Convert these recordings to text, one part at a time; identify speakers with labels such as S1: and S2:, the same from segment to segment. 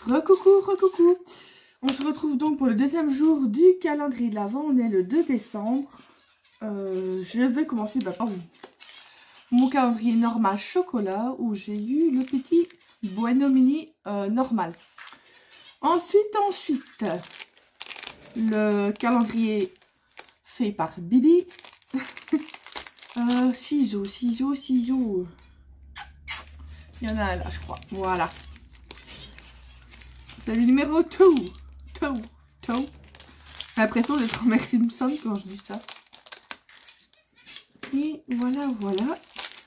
S1: Recoucou, recoucou. On se retrouve donc pour le deuxième jour du calendrier de l'Avent. On est le 2 décembre. Je vais commencer par mon calendrier normal chocolat où j'ai eu le petit Bueno Mini normal. Ensuite, le calendrier fait par Bibi. Ciseaux. Il y en a un là, je crois. Voilà. C'est le numéro 2. J'ai l'impression d'être Homer Simpson quand je dis ça. Et voilà.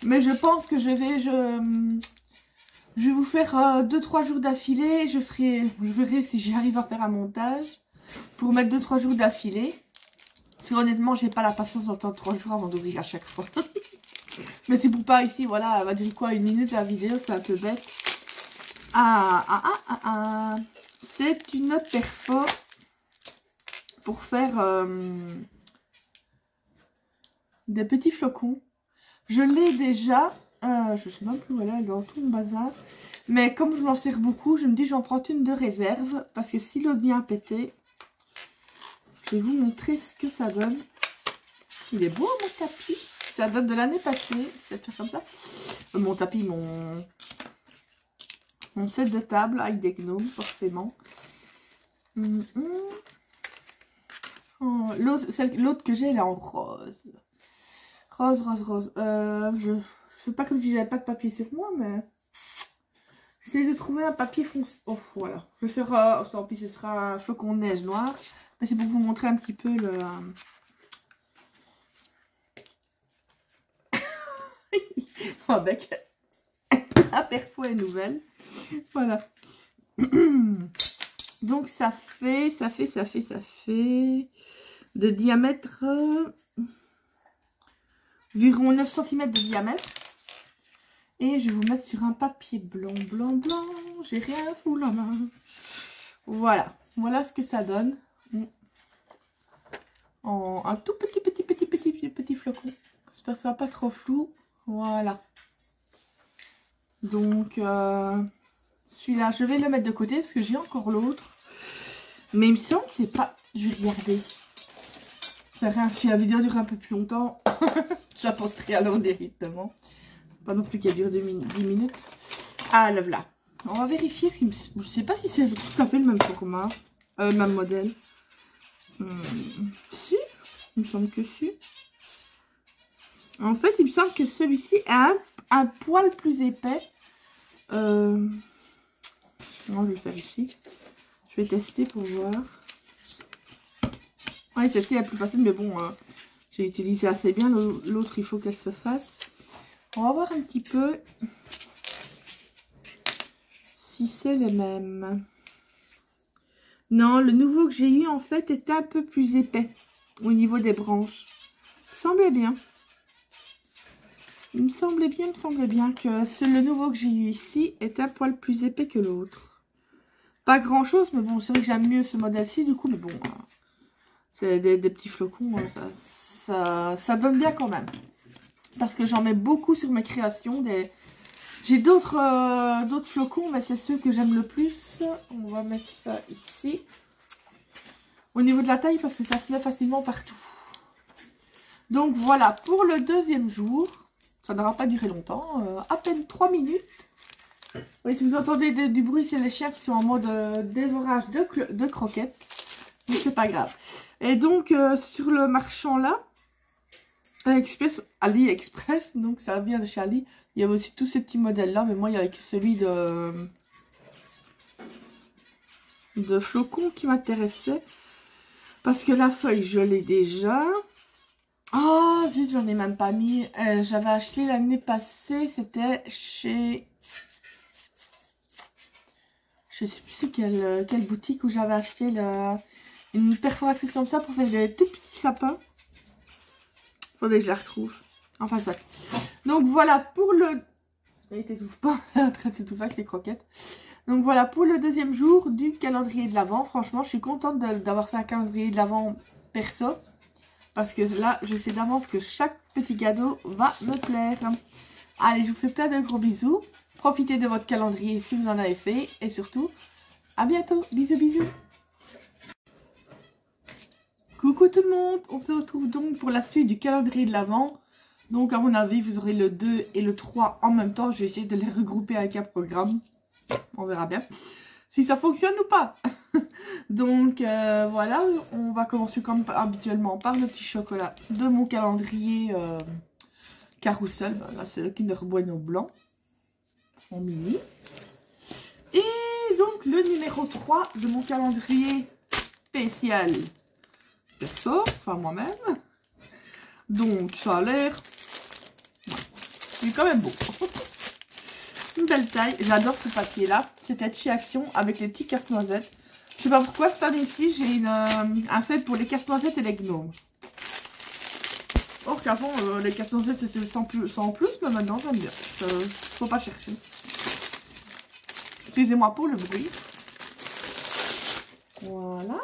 S1: Mais je pense que je vais vous faire 2-3 jours d'affilée. Je verrai si j'arrive à faire un montage pour mettre 2-3 jours d'affilée. Parce que honnêtement, j'ai pas la patience d'attendre 3 jours avant d'ouvrir à chaque fois. Mais c'est pour pas ici, voilà, elle va durer quoi, 1 minute la vidéo, c'est un peu bête. C'est une perfo pour faire des petits flocons. Je l'ai déjà, je sais même plus où elle est dans tout mon bazar. Mais comme je m'en sers beaucoup, je me dis j'en prends une de réserve. Parce que si l'autre vient péter, je vais vous montrer ce que ça donne. Il est beau mon tapis. Ça date de l'année passée, c'est comme ça. Mon tapis, mon set de table avec des gnomes, forcément. L'autre que j'ai, elle est en rose. Rose. Je fais pas comme si j'avais pas de papier sur moi, mais j'essaie de trouver un papier foncé. Oh, voilà. Je vais faire, tant pis, ce sera un flocon de neige noir. Mais c'est pour vous montrer un petit peu le... avec la perfo est nouvelle. Voilà. Donc ça fait de diamètre environ 9 cm de diamètre. Et je vais vous mettre sur un papier blanc. J'ai rien sous la main. Voilà ce que ça donne. En un tout petit flocon. J'espère que ça va pas trop flou. Voilà. Donc, celui-là, je vais le mettre de côté parce que j'ai encore l'autre. Mais il me semble que c'est pas... Je vais regarder. Ça rien, si la vidéo dure un peu plus longtemps, je la posterai alors directement. Pas non plus qu'elle dure 10 minutes. Ah, le voilà. On va vérifier ce qui me... Je sais pas si c'est tout à fait le même format. Le même modèle. Si, il me semble que si. En fait, il me semble que celui-ci a un poil plus épais. Non, je vais le faire ici. Je vais tester pour voir. Oui, celle-ci est plus facile, mais bon, j'ai utilisé assez bien. L'autre, il faut qu'elle se fasse. On va voir un petit peu si c'est le même. Non, le nouveau que j'ai eu, en fait, est un peu plus épais au niveau des branches. Il me semblait bien. Il me semblait bien que le nouveau que j'ai eu ici est un poil plus épais que l'autre. Pas grand chose, mais bon, c'est vrai que j'aime mieux ce modèle-ci du coup, mais bon, c'est des petits flocons, ça donne bien quand même. Parce que j'en mets beaucoup sur mes créations. J'ai d'autres flocons, mais c'est ceux que j'aime le plus. On va mettre ça ici. Au niveau de la taille, parce que ça se met facilement partout. Donc voilà, pour le deuxième jour. Ça n'aura pas duré longtemps, à peine 3 minutes. Oui, si vous entendez du bruit, c'est les chiens qui sont en mode dévorage de croquettes. Mais c'est pas grave. Et donc, sur le marchand là, AliExpress, donc ça vient de chez Ali. Il y avait aussi tous ces petits modèles là, mais moi il y avait que celui de flocons qui m'intéressait. Parce que la feuille, je l'ai déjà. Oh zut, j'en ai même pas mis. J'avais acheté l'année passée, c'était chez... Je sais plus c'est quelle boutique où j'avais acheté une perforatrice comme ça pour faire des tout petits sapins. Faudrait que je la retrouve. Enfin ça. Donc voilà pour le... Il t'étouffe pas, en train de s'étouffer avec ses croquettes. Donc voilà pour le deuxième jour du calendrier de l'Avent. Franchement, je suis contente d'avoir fait un calendrier de l'Avent perso. Parce que là, je sais d'avance que chaque petit cadeau va me plaire. Allez, je vous fais plein de gros bisous. Profitez de votre calendrier si vous en avez fait. Et surtout, À bientôt. Bisous, bisous. Coucou tout le monde. On se retrouve donc pour la suite du calendrier de l'Avent. Donc à mon avis, vous aurez le 2 et le 3 en même temps. Je vais essayer de les regrouper avec un programme. On verra bien si ça fonctionne ou pas. Donc voilà, on va commencer comme habituellement par le petit chocolat de mon calendrier Carousel. Là, c'est le Kinder Bueno blanc en mini. Et donc le numéro 3 de mon calendrier spécial perso, enfin moi-même. Donc ça a l'air... Il est quand même beau. Une belle taille. J'adore ce papier là. C'était chez Action avec les petits casse-noisettes. Je sais pas pourquoi cette année-ci j'ai un fait pour les casse-noisettes et les gnomes. Or qu'avant les casse-noisettes c'était sans plus, mais maintenant j'aime bien. Faut pas chercher. Excusez-moi pour le bruit. Voilà.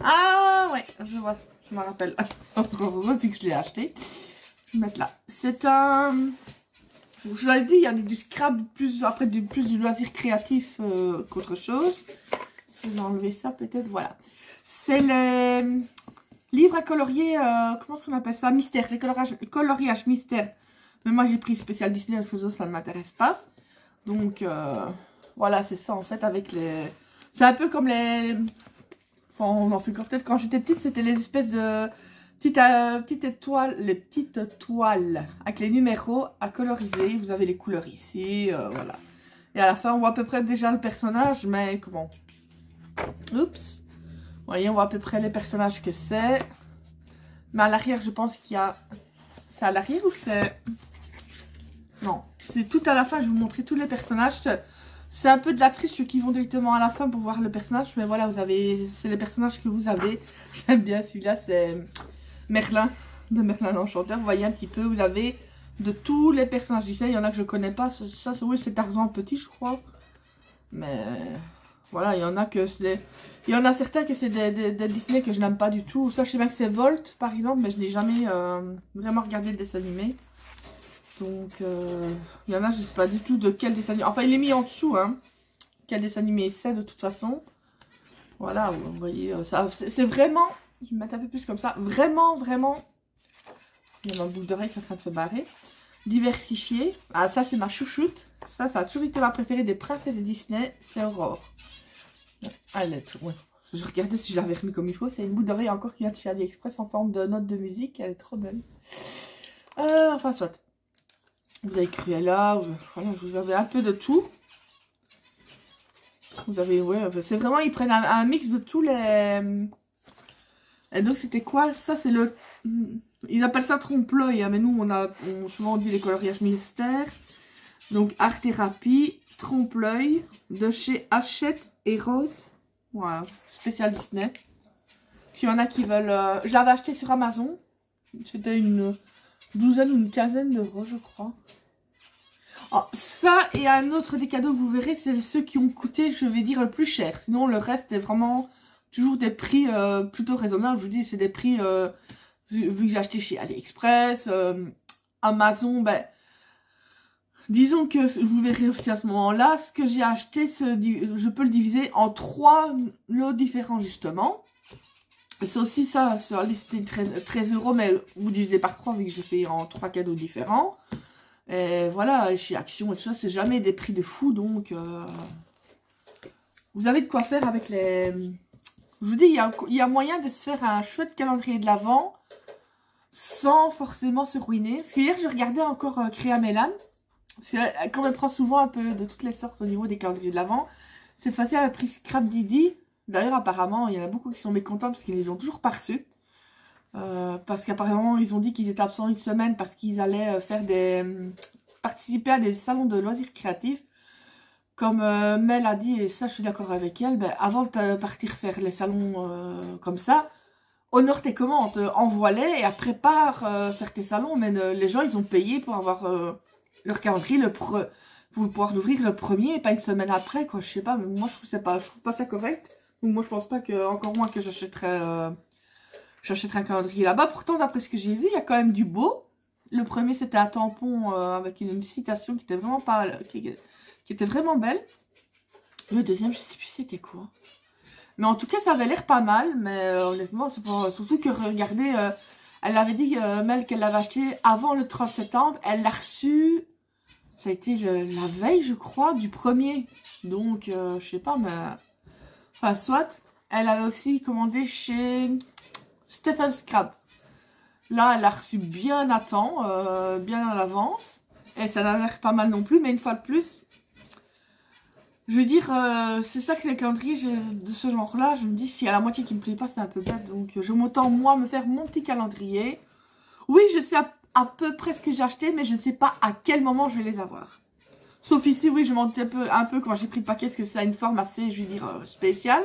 S1: Ah ouais, je vois, je me rappelle. Vu que je l'ai acheté. Je vais mettre là. C'est un... Je vous l'avais dit, il y a du scrap, après plus du loisir créatif qu'autre chose. Je vais enlever ça peut-être, voilà. C'est les livres à colorier, comment est-ce qu'on appelle ça? Mystère, les coloriages mystère. Mais moi j'ai pris spécial Disney parce que les autres ça ne m'intéresse pas. Donc voilà, c'est ça en fait avec les... C'est un peu comme les... Enfin, on en fait peut-être quand j'étais petite, c'était les espèces de petites étoiles, les petites toiles avec les numéros à coloriser. Vous avez les couleurs ici, voilà. Et à la fin, on voit à peu près déjà le personnage, mais comment? Oups. Vous voyez, on voit à peu près les personnages que c'est. Mais à l'arrière, je pense qu'il y a... C'est à l'arrière ou c'est... Non, c'est tout à la fin, je vais vous montrer tous les personnages. C'est un peu de la triche ceux qui vont directement à la fin pour voir le personnage. Mais voilà, vous avez... C'est les personnages que vous avez. J'aime bien celui-là, c'est Merlin, de Merlin l'Enchanteur. Vous voyez un petit peu, vous avez de tous les personnages Disney. Il y en a que je connais pas. Ça, oui, c'est Tarzan petit, je crois. Mais... Voilà, il y en a que c'est... Il y en a certains que c'est des Disney que je n'aime pas du tout. Ça, je sais bien que c'est Volt, par exemple, mais je n'ai jamais vraiment regardé le dessin animé. Donc, il y en a, je ne sais pas du tout de quel dessin animé. Enfin, il est mis en dessous, hein. Quel dessin animé c'est, de toute façon. Voilà, vous voyez, ça, c'est vraiment... Je vais me mettre un peu plus comme ça. Vraiment, vraiment... Il y a ma bouche d'oreille qui est en train de se barrer. Diversifié. Ah, ça, c'est ma chouchoute. Ça a toujours été ma préférée des princesses Disney. C'est Aurore. Elle est... Ouais. Je regardais si je l'avais remis comme il faut. C'est une boucle d'oreille encore qui vient de chez AliExpress en forme de note de musique. Elle est trop belle. Enfin, soit. Vous avez Cruella. Voilà, vous avez un peu de tout. Vous avez... Ouais, c'est vraiment... Ils prennent un mix de tous les... Et donc, c'était quoi? Ça, c'est le... Ils appellent ça trompe-l'œil. Hein, mais nous, souvent, on dit les coloriages mystères. Donc, Art Thérapie, trompe-l'œil de chez Hachette et Rose. Voilà, spécial Disney. S'il y en a qui veulent... je l'avais acheté sur Amazon. C'était une douzaine ou une quinzaine d'euros, je crois. Alors, ça et un autre des cadeaux, vous verrez, c'est ceux qui ont coûté, je vais dire, le plus cher. Sinon, le reste est vraiment toujours des prix plutôt raisonnables. Je vous dis, c'est des prix, vu que j'ai acheté chez AliExpress, Amazon, ben... Disons que vous verrez aussi à ce moment-là, ce que j'ai acheté, je peux le diviser en 3 lots différents justement. C'est aussi ça, sur la liste c'était 13 €, mais vous divisez par 3 vu que je l'ai fait en 3 cadeaux différents. Et voilà, chez Action et tout ça, c'est jamais des prix de fou, donc vous avez de quoi faire avec les... Je vous dis, il y a moyen de se faire un chouette calendrier de l'Avent sans forcément se ruiner. Parce que hier, je regardais encore Créa Mélan. Comme elle prend souvent un peu de toutes les sortes au niveau des calendriers de l'Avent, cette fois-ci elle a pris Scrap Didi. D'ailleurs apparemment il y en a beaucoup qui sont mécontents parce qu'ils les ont toujours pas reçus. Parce qu'apparemment ils ont dit qu'ils étaient absents une semaine parce qu'ils allaient participer à des salons de loisirs créatifs. Comme Mel a dit, et ça je suis d'accord avec elle, ben, avant de partir faire les salons comme ça, honore tes commandes, envoie-les et après pars faire tes salons. Mais les gens ils ont payé pour avoir... leur calendrier pour pouvoir l'ouvrir le premier et pas une semaine après, quoi. Je sais pas, mais moi je trouve pas ça correct. Donc moi je pense pas que, encore moins que j'achèterais un calendrier là-bas. Pourtant d'après ce que j'ai vu, il y a quand même du beau. Le premier c'était un tampon avec une citation qui était vraiment pas... qui était vraiment belle. Le deuxième, je sais plus c'était quoi. Mais en tout cas, ça avait l'air pas mal. Mais honnêtement, c'est pas... surtout que regardez, elle avait dit, Mel, qu'elle l'avait acheté avant le 30 septembre. Elle l'a reçu, ça a été la veille, je crois, du premier. Donc, je sais pas, mais... Enfin, soit. Elle avait aussi commandé chez Stephen Scrap. Là, elle l'a reçu bien à temps, bien à l'avance. Et ça n'a l'air pas mal non plus, mais une fois de plus... Je veux dire, c'est ça que les calendriers de ce genre-là, je me dis, si à la moitié qui me plaît pas, c'est un peu bête. Donc, je m'entends, moi, me faire mon petit calendrier. Oui, je sais à peu près ce que j'ai acheté, mais je ne sais pas à quel moment je vais les avoir. Sauf ici, oui, je m'en doute un peu quand j'ai pris le paquet, parce que ça a une forme assez, je veux dire, spéciale.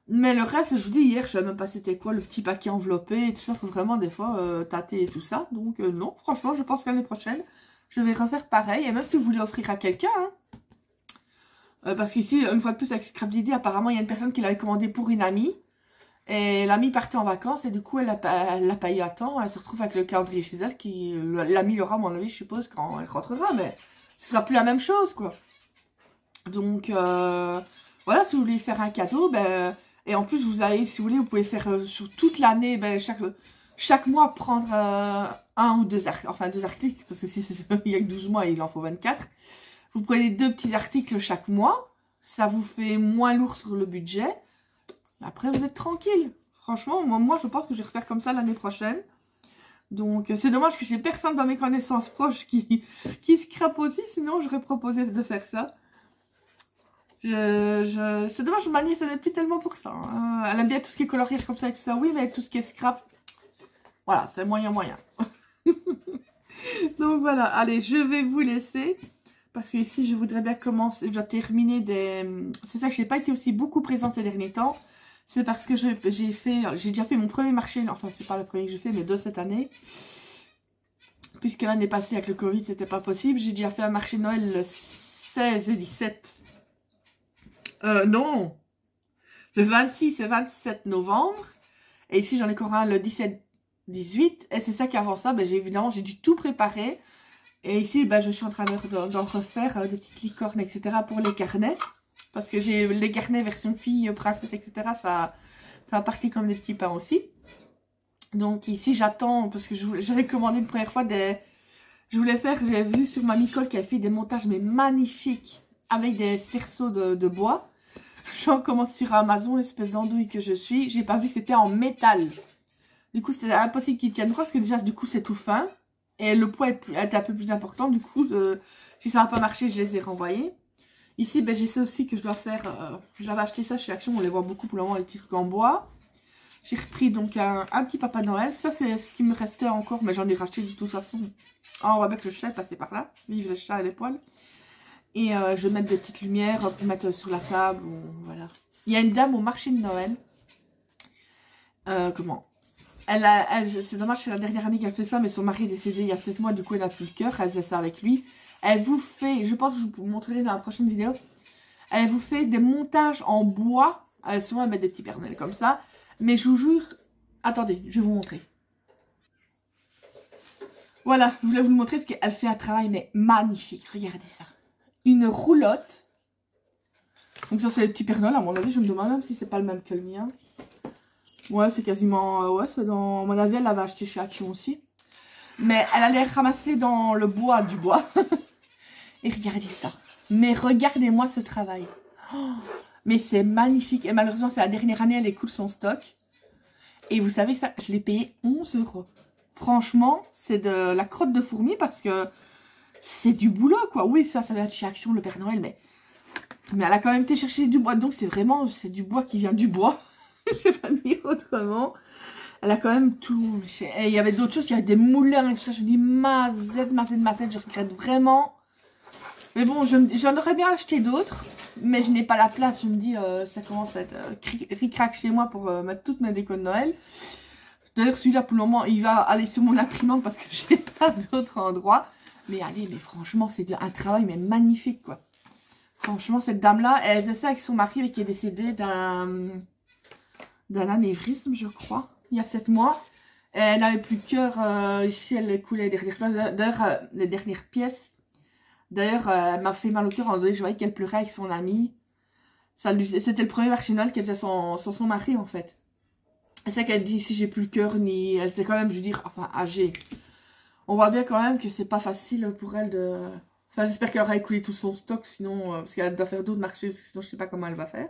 S1: Mais le reste, je vous dis, hier, je savais même pas c'était quoi, le petit paquet enveloppé et tout ça. Faut vraiment, des fois, tâter et tout ça. Donc, non, franchement, je pense que l'année prochaine, je vais refaire pareil. Et même si vous voulez offrir à quelqu'un, hein, parce qu'ici, une fois de plus, avec Scrap Didi, apparemment, il y a une personne qui l'avait commandé pour une amie. Et l'amie partait en vacances et du coup, elle l'a payé à temps. Elle se retrouve avec le calendrier chez elle. L'amie l'aura, à mon avis, je suppose, quand elle rentrera. Mais ce sera plus la même chose, quoi. Donc, voilà, si vous voulez faire un cadeau, ben... Et en plus, vous avez, si vous voulez, vous pouvez faire sur toute l'année, ben, chaque mois, prendre un ou deux articles. Enfin, deux articles, parce que si il y a que 12 mois, il en faut 24. Vous prenez 2 petits articles chaque mois. Ça vous fait moins lourd sur le budget. Après, vous êtes tranquille. Franchement, moi, je pense que je vais refaire comme ça l'année prochaine. Donc, c'est dommage que j'ai personne dans mes connaissances proches qui scrape aussi. Sinon, j'aurais proposé de faire ça. C'est dommage, ma nièce, elle n'est plus tellement pour ça. Hein. Elle aime bien tout ce qui est coloriage comme ça et tout ça. Oui, mais tout ce qui est scrap, voilà, c'est moyen. Donc, voilà. Allez, je vais vous laisser. Parce que ici, je voudrais bien commencer, je dois terminer des... C'est ça que je n'ai pas été aussi beaucoup présente ces derniers temps. C'est parce que j'ai déjà fait mon premier marché, enfin c'est pas le premier que je fais, mais 2 cette année. Puisque l'année passée avec le Covid, c'était pas possible. J'ai déjà fait un marché de Noël le 16 et 17. Non, le 26 et 27 novembre. Et ici, j'en ai encore un le 17-18. Et c'est ça qu'avant ça, ben, évidemment, j'ai dû tout préparer. Et ici, ben, je suis en train d'en refaire des petites licornes, etc. pour les carnets. Parce que j'ai les carnets version fille, princesse, etc. Ça va partir comme des petits pains aussi. Donc ici, j'attends, parce que j'avais commandé une première fois des... Je voulais faire, j'ai vu sur ma Nicole qui a fait des montages, mais magnifiques, avec des cerceaux de bois. J'en commence sur Amazon, espèce d'andouille que je suis. J'ai pas vu que c'était en métal. Du coup, c'était impossible qu'ils tiennent droit, parce que déjà, du coup, c'est tout fin. Et le poids est un peu plus important. Du coup, si ça n'a pas marché, je les ai renvoyés. Ici, ben, j'essaie aussi que je dois faire... J'avais acheté ça chez Action, on les voit beaucoup pour le moment, les petits trucs en bois. J'ai repris donc un petit Papa Noël. Ça, c'est ce qui me restait encore, mais j'en ai racheté de toute façon. Oh, on va mettre le chat est passé par là. Vive le chat et les poils. Et je vais mettre des petites lumières pour mettre sur la table. Voilà. Il y a une dame au marché de Noël. Comment c'est dommage, c'est la dernière année qu'elle fait ça, mais son mari est décédé il y a 7 mois, du coup elle n'a plus le cœur. Elle faisait ça avec lui. Elle vous fait, je pense que je vous montrerai dans la prochaine vidéo, elle vous fait des montages en bois. Souvent elle met des petits Père Noël comme ça. Mais je vous jure, attendez, je vais vous montrer. Voilà, je voulais vous le montrer parce qu'elle fait un travail mais magnifique. Regardez ça. Une roulotte. Donc ça c'est les petits Père Noël, à mon avis, je me demande même si c'est pas le même que le mien. Ouais, c'est quasiment, ouais, c'est dans, à mon avis, elle l'avait acheté chez Action aussi. Mais elle allait ramasser dans le bois du bois. Et regardez ça. Mais regardez-moi ce travail. Oh, mais c'est magnifique. Et malheureusement, c'est la dernière année, elle écoule son stock. Et vous savez ça, je l'ai payé 11 €. Franchement, c'est de la crotte de fourmi parce que c'est du boulot, quoi. Oui, ça va être chez Action, le Père Noël, mais elle a quand même été chercher du bois. Donc, c'est vraiment, c'est du bois qui vient du bois. Je vais pas dire autrement. Elle a quand même tout. Et il y avait d'autres choses, il y avait des moulins et tout ça. Je me dis, mazette, je regrette vraiment. Mais bon, j'en aurais bien acheté d'autres. Mais je n'ai pas la place. Je me dis, ça commence à être ric-rac chez moi pour mettre toutes mes décos de Noël. D'ailleurs, celui-là, pour le moment, il va aller sur mon imprimante parce que je n'ai pas d'autres endroits. Mais allez, mais franchement, c'est un travail mais magnifique, quoi. Franchement, cette dame-là, elle faisait ça avec son mari qui est décédé d'un anévrisme, je crois, il y a 7 mois. Elle n'avait plus de cœur. Ici, elle coulait les dernières pièces. D'ailleurs, les dernières pièces. D'ailleurs, elle m'a fait mal au cœur. Je voyais qu'elle pleurait avec son amie. C'était le premier marché de Noël qu'elle faisait sans son mari, en fait. Et c'est ça qu'elle dit, si j'ai plus le cœur, ni... Elle était quand même, je veux dire, enfin, âgée. On voit bien quand même que c'est pas facile pour elle de... Enfin, j'espère qu'elle aura écoulé tout son stock, sinon... parce qu'elle doit faire d'autres marchés, parce que sinon je sais pas comment elle va faire.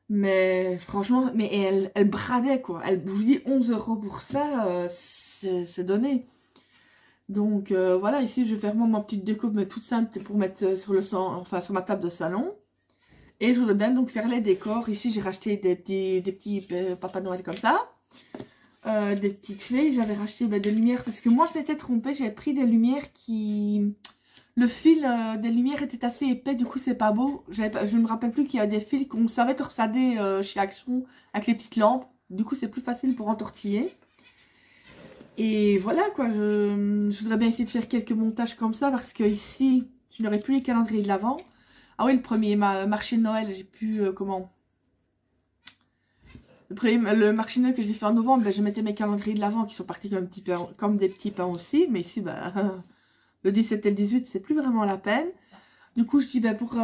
S1: Mais franchement, mais elle bradait, quoi. Elle, je vous dis, 11 € pour ça, c'est donné. Donc, voilà, ici, je vais faire moi ma petite déco, mais toute simple, pour mettre sur sur ma table de salon. Et je voudrais bien donc faire les décors. Ici, j'ai racheté des petits Papa Noël comme ça. Des petites fées. J'avais racheté des lumières parce que moi, je m'étais trompée. J'avais pris des lumières qui... Le fil des lumières était assez épais. Du coup, c'est pas beau. Je ne me rappelle plus qu'il y a des fils qu'on savait torsader chez Action avec les petites lampes. Du coup, c'est plus facile pour entortiller. Et voilà, quoi. Je voudrais bien essayer de faire quelques montages comme ça parce que ici, je n'aurai plus les calendriers de l'Avent. Ah oui, le premier marché de Noël, j'ai pu, comment... Le marché de Noël que j'ai fait en novembre, ben, je mettais mes calendriers de l'Avent qui sont partis comme des petits pains aussi. Mais ici, ben, le 17 et le 18, c'est plus vraiment la peine. Du coup, je dis, ben, pour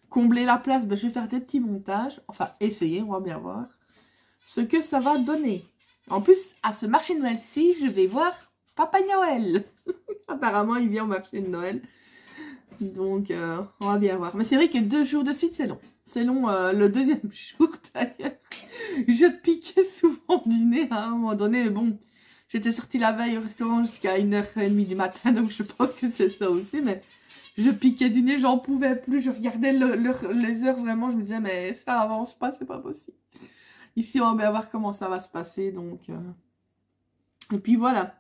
S1: combler la place, ben, je vais faire des petits montages. Enfin, essayer, on va bien voir ce que ça va donner. En plus, à ce marché de Noël-ci, je vais voir Papa Noël. Apparemment, il vient au marché de Noël. Donc, on va bien voir. Mais c'est vrai que 2 jours de suite, c'est long. C'est long le deuxième jour, d'ailleurs. Je piquais souvent dîner à un moment donné. Mais bon, j'étais sortie la veille au restaurant jusqu'à 1h30 du matin. Donc, je pense que c'est ça aussi. Mais je piquais du nez, j'en pouvais plus. Je regardais les heures vraiment. Je me disais, mais ça avance pas, c'est pas possible. Ici, on va bien voir comment ça va se passer. Donc, et puis voilà.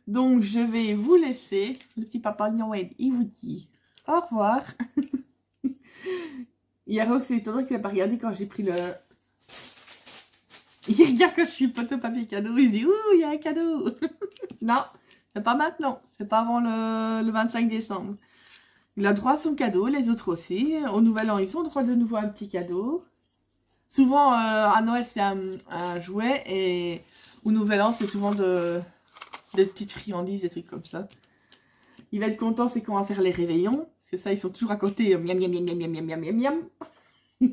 S1: Donc, je vais vous laisser. Le petit Papa Noël, il vous dit au revoir. Hier, c'est étonnant qu'il n'a pas regardé quand j'ai pris le... Il regarde quand je suis papier cadeau. Il se dit, ouh, il y a un cadeau. Non, c'est pas maintenant. C'est pas avant le 25 décembre. Il a droit à son cadeau, les autres aussi. Au Nouvel An, ils ont droit de nouveau à un petit cadeau. Souvent, à Noël, c'est un jouet. Et au Nouvel An, c'est souvent des petites friandises, des trucs comme ça. Il va être content, c'est qu'on va faire les réveillons. Parce que ça, ils sont toujours à côté. Miam, miam, miam, miam, miam, miam, miam, miam.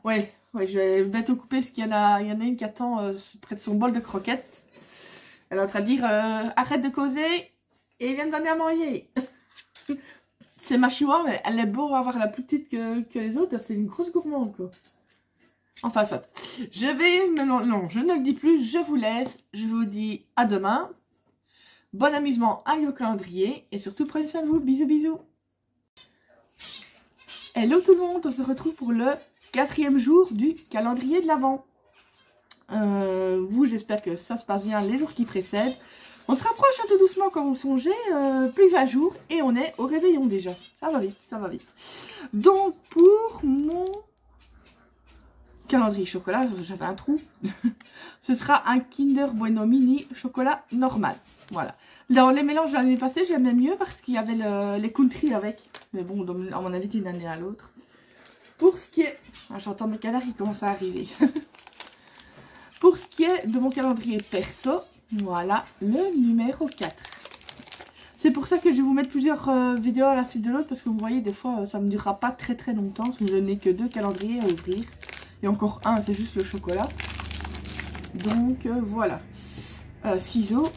S1: Ouais, je vais bientôt couper parce qu'il y en a une qui attend près de son bol de croquettes. Elle est en train de dire arrête de causer et viens me donner à manger. C'est ma chihuahua, mais elle est beau avoir la plus petite que les autres. C'est une grosse gourmande, quoi. Enfin, ça. Je vais maintenant. Non, je ne le dis plus. Je vous laisse. Je vous dis à demain. Bon amusement à vos calendriers. Et surtout, prenez soin de vous. Bisous, bisous. Hello tout le monde. On se retrouve pour le 4e jour du calendrier de l'Avent. Vous, j'espère que ça se passe bien les jours qui précèdent. On se rapproche un peu doucement quand on songeait. Plus un jour. Et on est au réveillon déjà. Ça va vite, ça va vite. Donc, pour mon calendrier chocolat, j'avais un trou. Ce sera un Kinder Bueno Mini chocolat normal. Voilà. Dans les mélanges de l'année passée, j'aimais mieux parce qu'il y avait les country avec. Mais bon, à mon avis, d'une année à l'autre. Pour ce qui est... Ah, j'entends mes canards qui commencent à arriver. Pour ce qui est de mon calendrier perso, voilà le numéro 4. C'est pour ça que je vais vous mettre plusieurs vidéos à la suite de l'autre. Parce que vous voyez, des fois, ça ne me durera pas très très longtemps. Parce que je n'ai que 2 calendriers à ouvrir. Et encore un, c'est juste le chocolat. Donc, voilà. Ciseaux.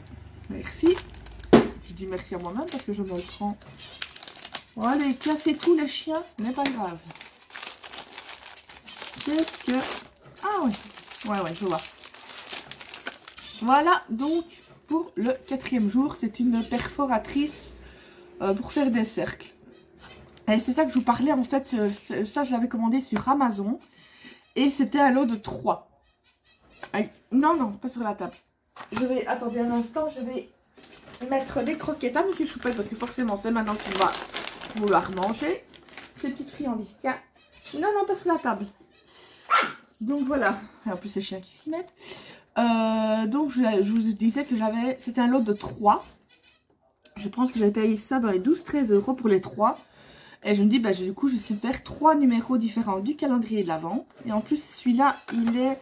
S1: Merci. Je dis merci à moi-même parce que je me le prends. Bon, allez, casser tous les chiens, ce n'est pas grave. Qu'est-ce que... Ah oui. Ouais, je vois. Voilà, donc, pour le 4e jour, c'est une perforatrice pour faire des cercles. Et c'est ça que je vous parlais, en fait, ça, je l'avais commandé sur Amazon. Et c'était un lot de 3. Aïe. Non, pas sur la table. Je vais, attendez un instant, je vais mettre des croquettes à Monsieur Choupette parce que forcément c'est maintenant qu'il va vouloir manger. Ces petites friandises, tiens. Non, pas sur la table. Donc voilà. Et en plus c'est les chiens qui s'y mettent. Donc je vous disais que c'était un lot de 3. Je pense que j'avais payé ça dans les 12-13 € pour les 3. Et je me dis, du coup je vais essayer de faire 3 numéros différents du calendrier de l'Avent. Et en plus celui-là, il est...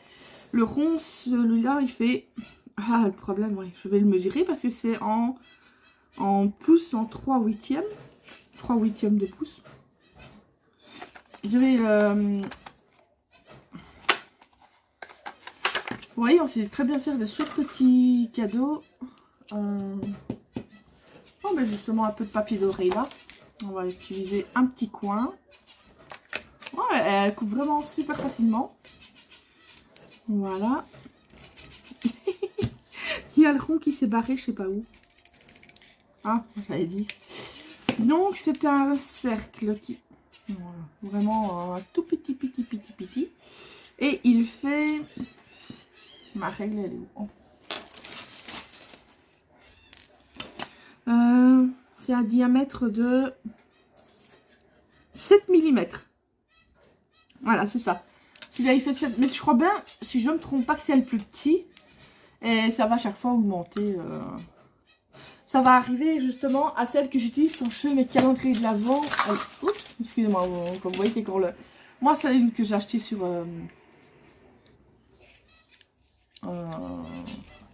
S1: Le rond, celui-là, il fait... Ah, le problème, oui. Je vais le mesurer parce que c'est en pouces, en 3/8. 3/8 de pouce. je vais le... Vous voyez, on sait très bien faire de chouettes petits cadeaux. Oh, ben justement, un peu de papier doré là. On va utiliser un petit coin. Ouais, elle coupe vraiment super facilement. Voilà. Il y a le rond qui s'est barré, je sais pas où. Ah, j'avais dit. Donc, c'est un cercle qui... Voilà, vraiment tout petit. Et il fait... Ma règle, elle est où? C'est un diamètre de 7 mm. Voilà, c'est ça. Celui-là, il fait 7... Mais je crois bien, si je ne me trompe pas, que c'est le plus petit. Et ça va chaque fois augmenter. Ça va arriver justement à celle que j'utilise quand je fais mes calendriers de l'Avent. Oups, excusez-moi, comme vous voyez, c'est quand le... Moi, c'est une que j'ai achetée sur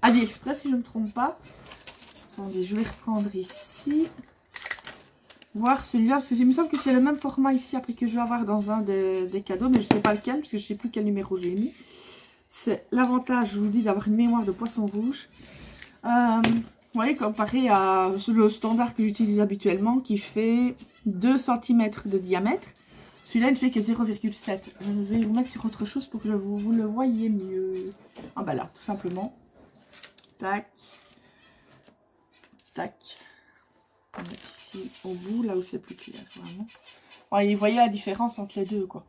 S1: AliExpress, si je ne me trompe pas. Attendez, je vais reprendre ici. Voir celui-là, parce que il me semble que c'est le même format ici, après que je vais avoir dans un des cadeaux, mais je ne sais pas lequel, parce que je ne sais plus quel numéro j'ai mis. C'est l'avantage, je vous dis, d'avoir une mémoire de poisson rouge. Vous voyez, comparé à le standard que j'utilise habituellement, qui fait 2 cm de diamètre. Celui-là, il ne fait que 0,7. Je vais vous mettre sur autre chose pour que vous le voyez mieux. Ah bah là, tout simplement. Tac. Tac. On va mettre ici au bout, là où c'est plus clair, vraiment. Vous voyez la différence entre les deux, quoi.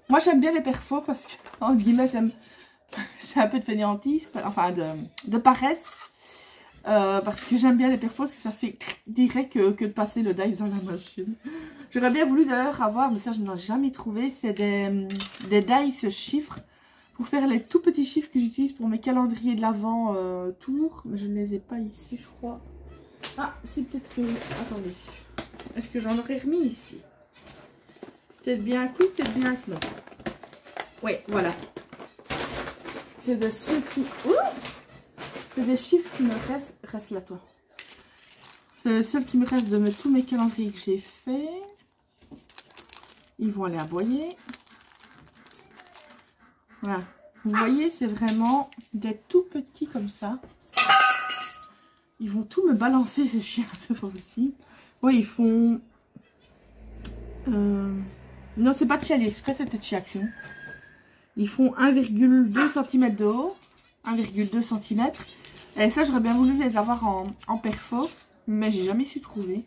S1: Moi, j'aime bien les perfos parce que, en guillemets, j'aime... C'est un peu de fainéantiste, enfin de paresse. Parce que j'aime bien les perfos, parce que ça c'est direct que de passer le dice dans la machine. J'aurais bien voulu d'ailleurs avoir, mais ça je ne l'ai jamais trouvé, c'est des dice chiffres pour faire les tout petits chiffres que j'utilise pour mes calendriers de l'Avent tour. Mais je ne les ai pas ici, je crois. Ah, c'est peut-être que... Attendez. Est-ce que j'en aurais remis ici? Peut-être bien que oui, peut-être bien que non. Oui, voilà. C'est des petits... C'est des chiffres qui me restent... Reste là, toi. C'est le seul qui me reste de tous mes calendriers que j'ai fait. Ils vont aller aboyer. Voilà. Vous voyez, c'est vraiment des tout petits comme ça. Ils vont tout me balancer, ces chiens. C'est pas possible. Oui, ils font... Non, c'est pas de chez AliExpress, c'était de chez Action. Ils font 1,2 cm de haut. 1,2 cm. Et ça, j'aurais bien voulu les avoir en perfo. Mais j'ai jamais su trouver.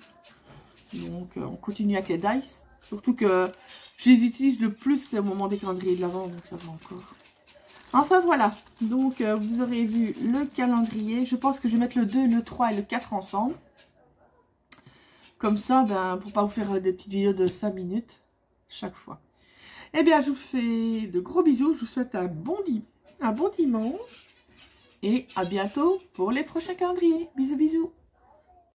S1: Donc, on continue avec les dice. Surtout que je les utilise le plus, c'est au moment des calendriers de l'Avent. Donc, ça va encore. Enfin, voilà. Donc, vous aurez vu le calendrier. Je pense que je vais mettre le 2, le 3 et le 4 ensemble. Comme ça, ben, pour pas vous faire des petites vidéos de 5 minutes chaque fois. Eh bien, je vous fais de gros bisous. Je vous souhaite un bon dimanche. Et à bientôt pour les prochains calendriers. Bisous, bisous.